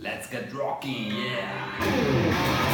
Let's get rocking, yeah!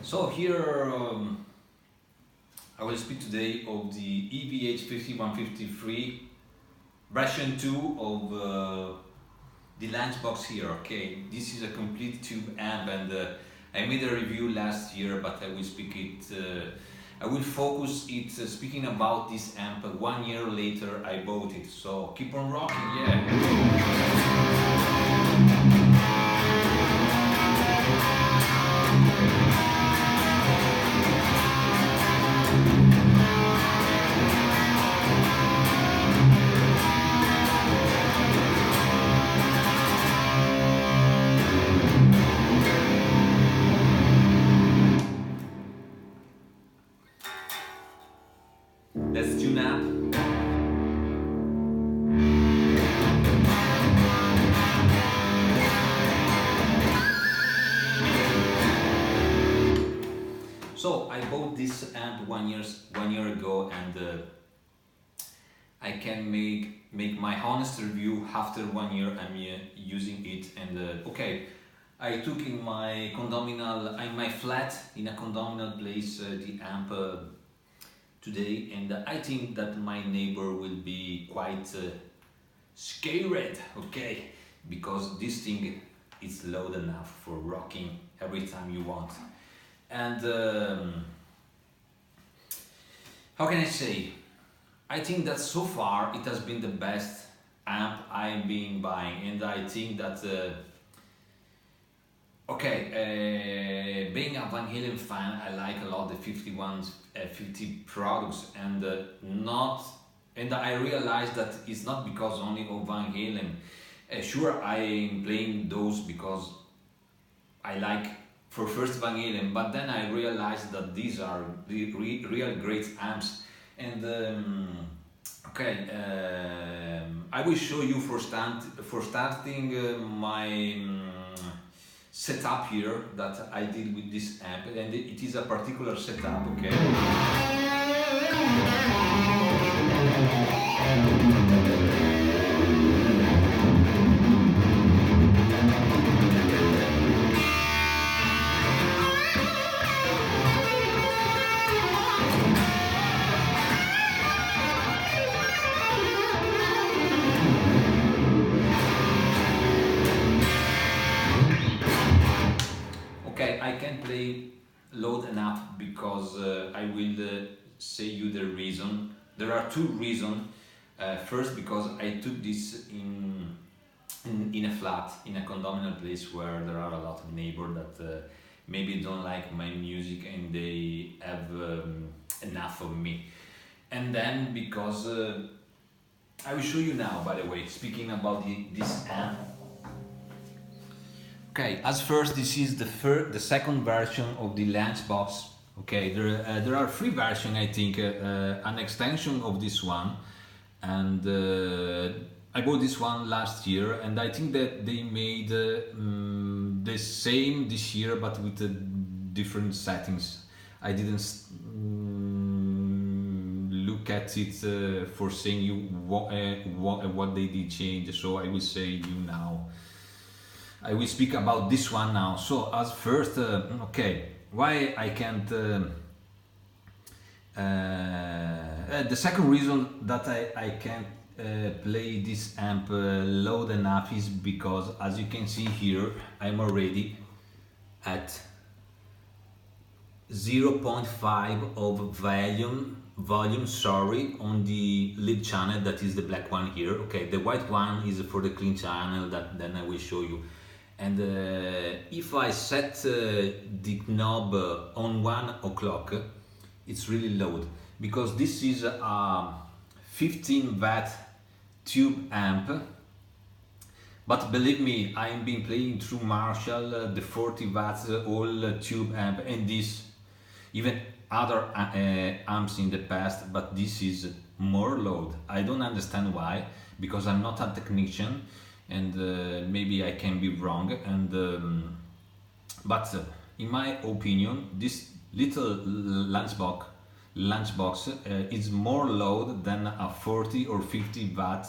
So here I will speak today of the EVH 5153 version 2 of the Lunchbox here. Okay, this is a complete tube amp, and I made a review last year, but I will speak it. I will focus it speaking about this amp. 1 year later I bought it, so keep on rocking, yeah! Let's tune up. So I bought this amp 1 year ago, and I can make my honest review after 1 year I'm using it. And okay, I took in my condominial, in my flat in a condominial place, the amp today, and I think that my neighbor will be quite scared, okay, because this thing is loud enough for rocking every time you want. And how can I say? I think that so far it has been the best amp I've been buying, and I think that being a Van Halen fan, I like a lot the 50 products, and and I realized that it's not because only of Van Halen. Sure, I'm playing those because I like for first Van Halen, but then I realized that these are the real great amps. And I will show you for starting my setup here that I did with this amp, and it is a particular setup, okay? Okay, I can play loud enough because I will say you the reason. There are two reasons. First, because I took this in a flat, in a condominial place where there are a lot of neighbors that maybe don't like my music and they have enough of me. And then because I will show you now, by the way, speaking about this amp. Okay, as first, this is the second version of the Lunchbox. Okay, there are three versions, I think, an extension of this one, and I bought this one last year, and I think that they made the same this year, but with different settings. I didn't look at it for saying you what they did change, so I will say you now. I will speak about this one now. So as first, okay, why I can't the second reason that I can't play this amp loud enough is because, as you can see here, I'm already at 0.5 of volume, sorry, on the lead channel, that is the black one here. Okay, the white one is for the clean channel, that then I will show you. And if I set the knob on 1 o'clock, it's really loud. because this is a 15 watt tube amp. But believe me, I've been playing through Marshall, the 40 watts all tube amp, and this, even other amps in the past, but this is more loud. I don't understand why, because I'm not a technician, and maybe I can be wrong. And but in my opinion, this little lunchbox is more loud than a 40 or 50 watt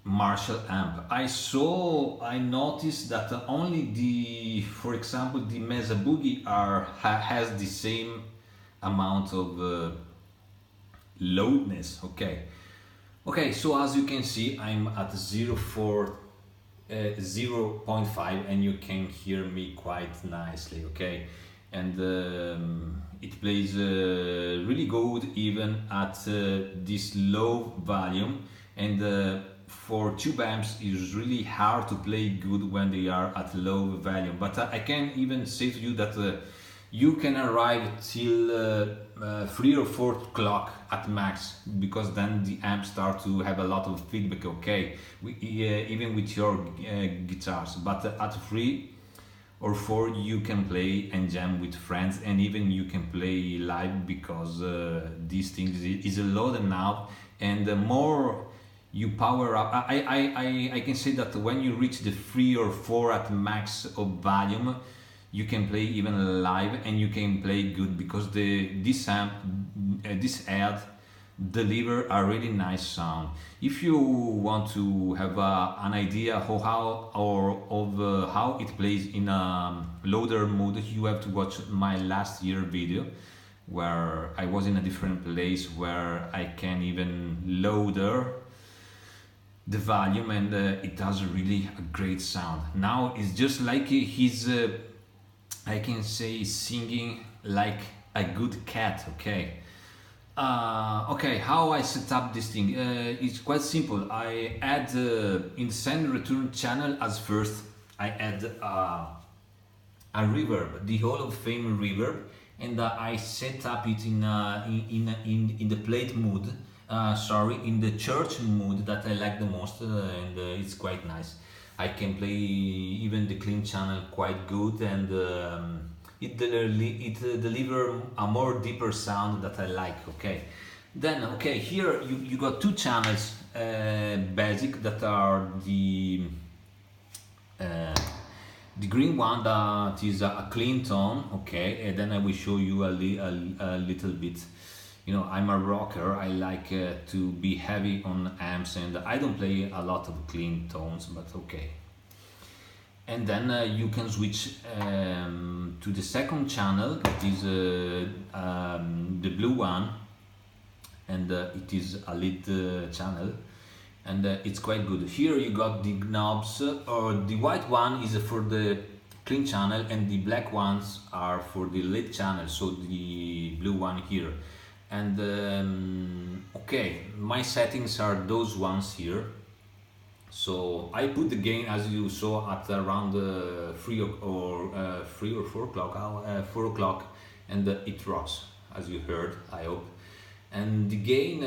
Marshall amp. I noticed that only the, for example, the Mesa Boogie has the same amount of loudness. Okay, so as you can see, I'm at 0.5, and you can hear me quite nicely. Okay, and it plays really good even at this low volume, and for tube amps it's really hard to play good when they are at low volume. But I can even say to you that you can arrive till 3 or 4 o'clock at max, because then the amps start to have a lot of feedback. Okay, even with your guitars. But at 3 or 4 you can play and jam with friends, and even you can play live, because this thing is loud enough, and the more you power up, I can say that when you reach the 3 or 4 at max of volume, you can play even live, and you can play good, because this ad deliver a really nice sound. If you want to have an idea of how it plays in a louder mode, you have to watch my last year video, where I was in a different place, where I can even louder the volume, and it does really a great sound. Now it's just like he's I can say singing like a good cat. Okay, how I set up this thing? It's quite simple. I add in the send return channel, as first I add a reverb, the Hall of Fame reverb, and I set up it in the plate mood. In the church mood that I like the most, and it's quite nice. I can play even the clean channel quite good, and it delivers a more deeper sound that I like. Then here you got 2 channels basic, that are the green one that is a clean tone. And then I will show you a little bit. You know, I'm a rocker. I like to be heavy on amps, and I don't play a lot of clean tones, but okay. And then you can switch to the second channel. It is the blue one, and it is a lead channel, and it's quite good. Here you got the knobs, or the white one is for the clean channel, and the black ones are for the lead channel, so the blue one here. And my settings are those ones here. So I put the gain, as you saw, at around 3 or 4 o'clock, 4 o'clock, and it rocks, as you heard, I hope. And the gain,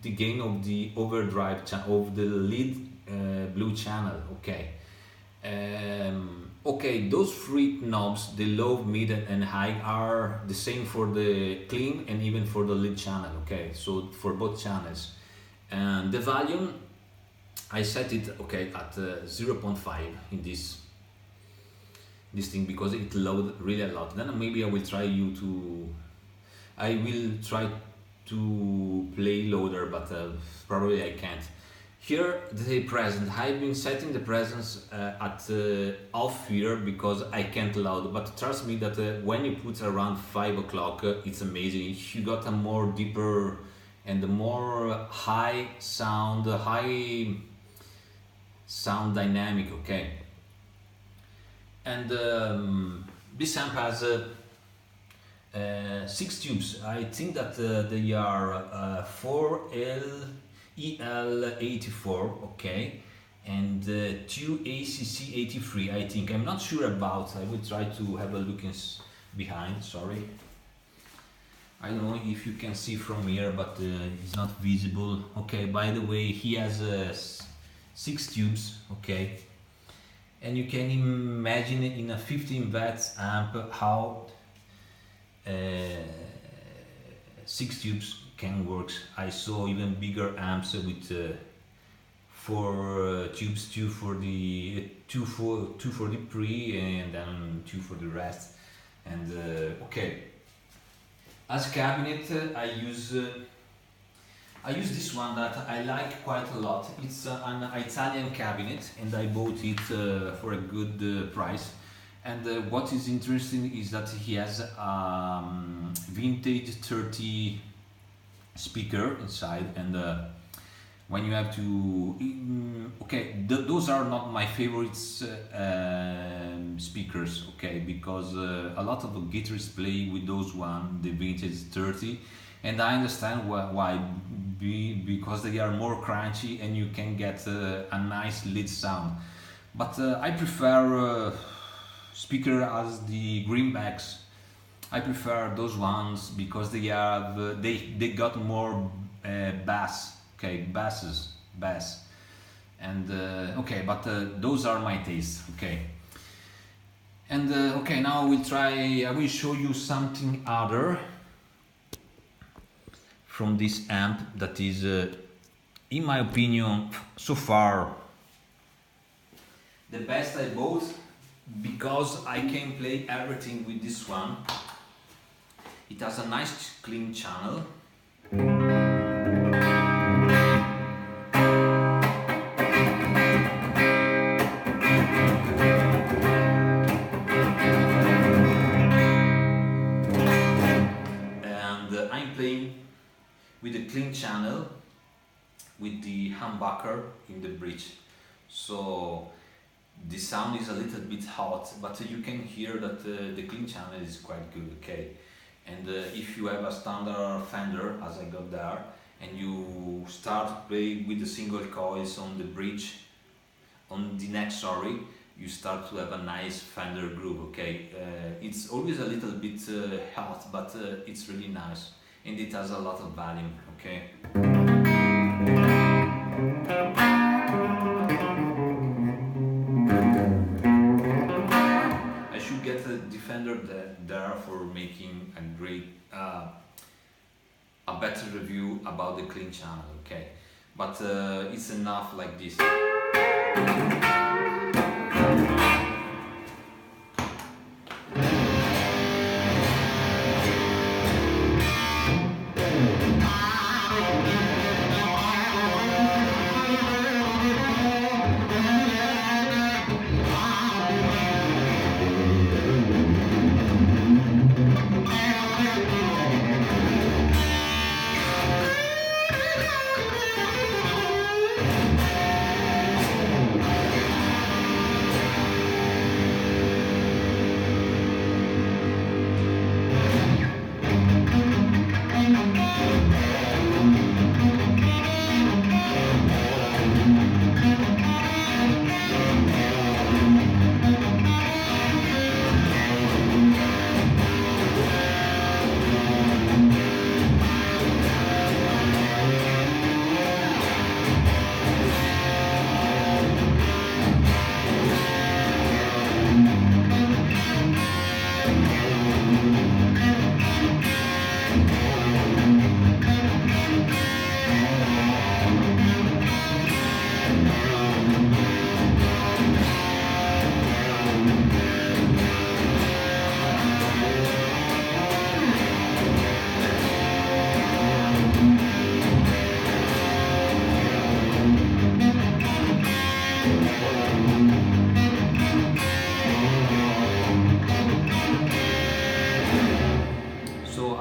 the gain of the overdrive of the lead blue channel. Those 3 knobs, the low, mid, and high, are the same for the clean and even for the lead channel. So for both channels. And the volume, I set it at 0.5 in this thing, because it loads really a lot. Then maybe I will try to play louder, but probably I can't. Here the present, I've been setting the presence at off here, because I can't loud, but trust me that when you put around 5 o'clock, it's amazing. You got a more deeper and more high sound dynamic. And this amp has 6 tubes. I think that they are 4EL84, and 2 ACC83. I think, I'm not sure about. I will try to have a look behind. Sorry. I don't know if you can see from here, but it's not visible. Okay, by the way, he has 6 tubes, okay, and you can imagine in a 15 watts amp how 6 tubes can work. I saw even bigger amps with 4 tubes, two for the pre and then 2 for the rest. And okay, as cabinet I use this one that I like quite a lot. It's an Italian cabinet and I bought it for a good price. And what is interesting is that he has vintage 30 speaker inside, and when you have to those are not my favorites speakers, okay, because a lot of guitarists play with those one, the vintage 30, and I understand why, because they are more crunchy and you can get a nice lead sound. But I prefer speaker as the greenbacks. I prefer those ones because they have they got more bass, okay, bass, and okay, but those are my tastes, okay. And okay, now we'll try. I will show you something other from this amp that is, in my opinion, so far the best I bought, because I can play everything with this one. It has a nice clean channel. And I'm playing with a clean channel with the humbucker in the bridge. So the sound is a little bit hot, but you can hear that the clean channel is quite good, okay. And if you have a standard Fender, as I got there, and you start playing with the single coils on the bridge, on the neck, sorry, you start to have a nice Fender groove, okay. It's always a little bit hot, but it's really nice, and it has a lot of volume, okay. Get a Defender there for making a great, a better review about the clean channel, okay? But it's enough like this.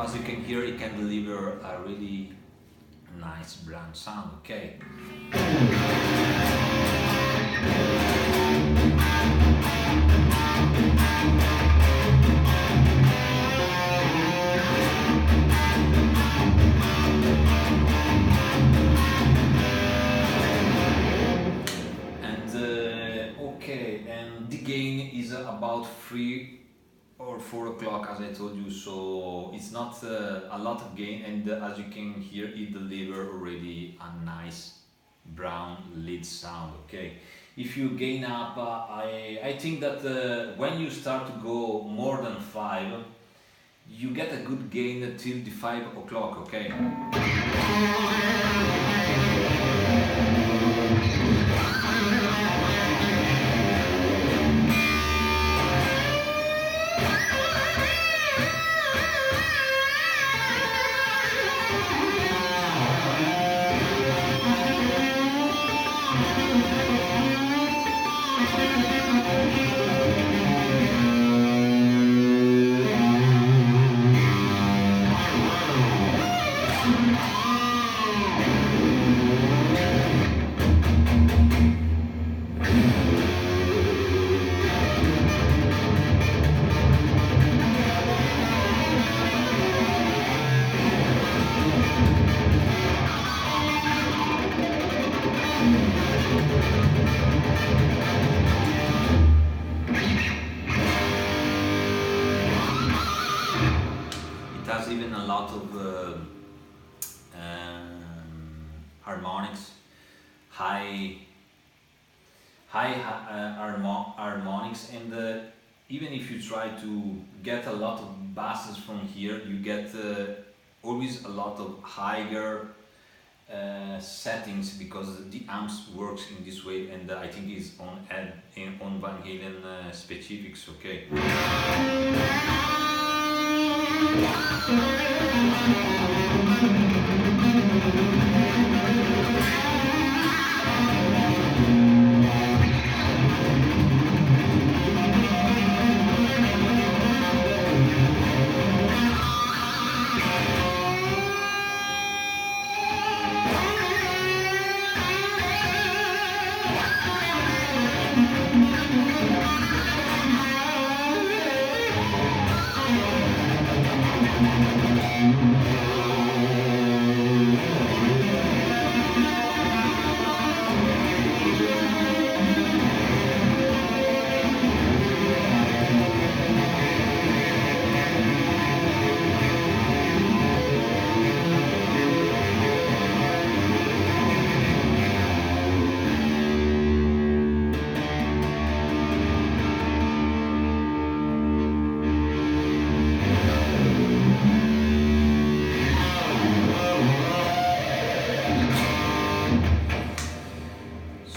As you can hear, it can deliver a really nice brand sound, okay. And okay, and the gain is about 3 or 4 o'clock as I told you, so it's not a lot of gain, and as you can hear, it deliver already a nice brown lead sound. Okay, if you gain up, I think that when you start to go more than 5, you get a good gain till the 5 o'clock. Okay. It has even a lot of harmonics, high harmonics, and even if you try to get a lot of basses from here, you get always a lot of higher settings, because the amps works in this way, and I think is on Van Halen specifics. Okay.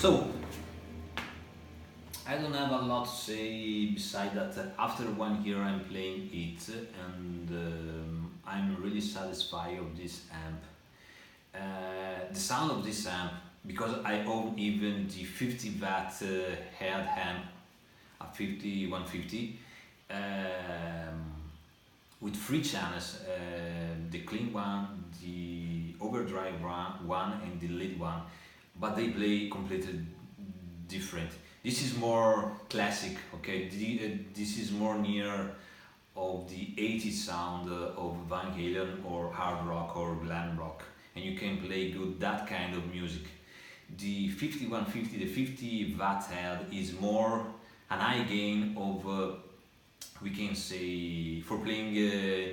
So, I don't have a lot to say beside that. After 1 year I'm playing it, and I'm really satisfied of this amp. The sound of this amp, because I own even the 50 watt head amp, a 5150, with 3 channels, the clean one, the overdrive one, and the lead one, but they play completely different. This is more classic, okay? This is more near of the 80s sound of Van Halen or hard rock or glam rock, and you can play good that kind of music. The 5150, the 50 watt head, is more an high gain of, we can say, for playing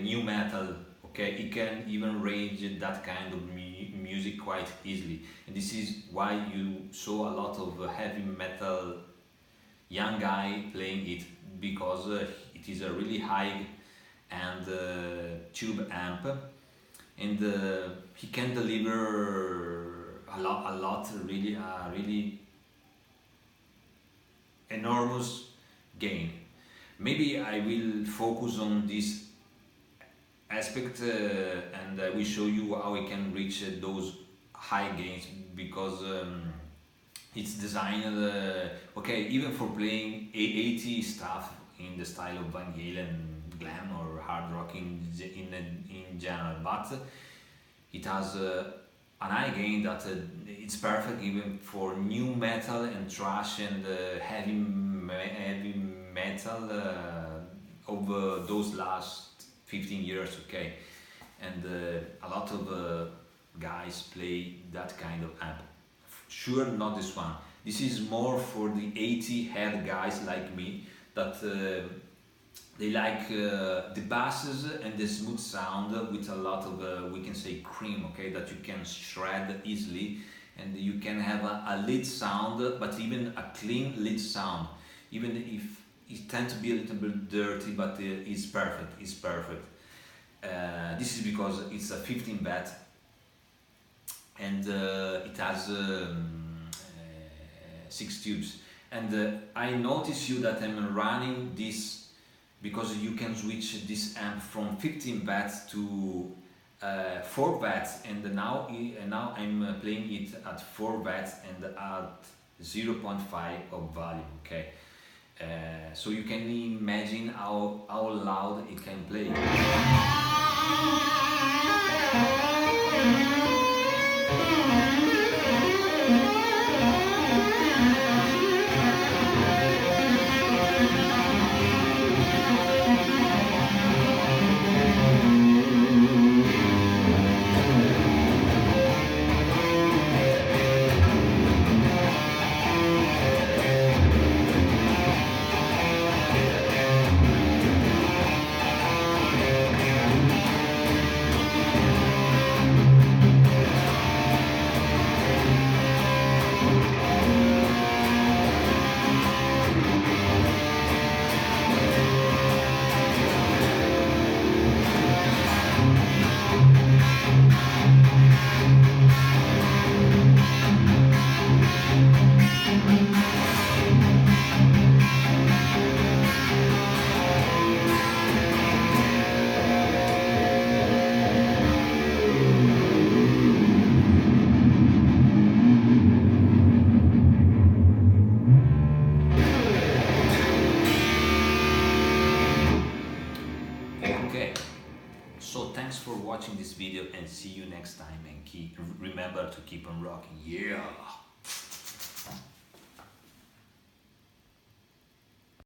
new metal. Okay, it can even range that kind of music quite easily, and this is why you saw a lot of heavy metal young guy playing it, because it is a really high and tube amp, and he can deliver a lot, really enormous gain. Maybe I will focus on this aspect, and I will show you how we can reach those high gains, because it's designed okay, even for playing 80 stuff in the style of Van Halen, glam or hard rock in general, but it has an high gain that it's perfect even for new metal and thrash and heavy metal of those last 15 years, okay, and a lot of guys play that kind of amp. Sure, not this one. This is more for the 80 head guys like me that they like the basses and the smooth sound with a lot of we can say cream, okay, that you can shred easily, and you can have a lead sound, but even a clean lead sound, even if it tends to be a little bit dirty, but it's perfect. It's perfect. This is because it's a 15 watt, and it has 6 tubes. And I notice you that I'm running this because you can switch this amp from 15 watts to 4 watts, and now I'm playing it at 4 watts and at 0.5 of volume. Okay, so you can imagine how loud it can play. Okay, so thanks for watching this video, and see you next time, and remember to keep on rocking. Yeah.